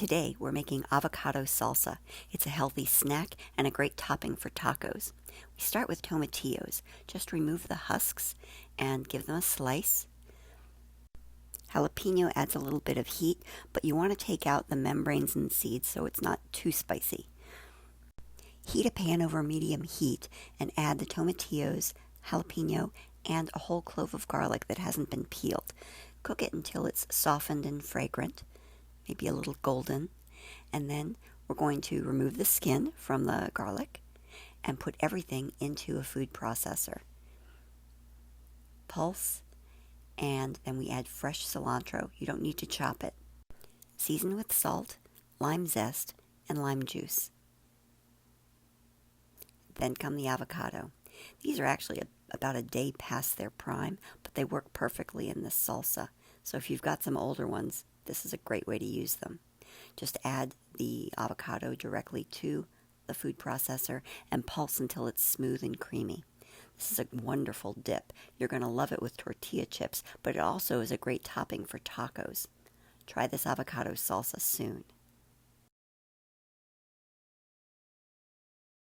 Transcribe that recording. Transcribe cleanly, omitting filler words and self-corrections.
Today we're making avocado salsa. It's a healthy snack and a great topping for tacos. We start with tomatillos. Just remove the husks and give them a slice. Jalapeno adds a little bit of heat, but you want to take out the membranes and seeds so it's not too spicy. Heat a pan over medium heat and add the tomatillos, jalapeno, and a whole clove of garlic that hasn't been peeled. Cook it until it's softened and fragrant, maybe a little golden, and then we're going to remove the skin from the garlic and put everything into a food processor. Pulse, and then we add fresh cilantro. You don't need to chop it. Season with salt, lime zest, and lime juice. Then come the avocado. These are actually about a day past their prime, but they work perfectly in this salsa. So if you've got some older ones, this is a great way to use them. Just add the avocado directly to the food processor and pulse until it's smooth and creamy. This is a wonderful dip. You're going to love it with tortilla chips, but it also is a great topping for tacos. Try this avocado salsa soon.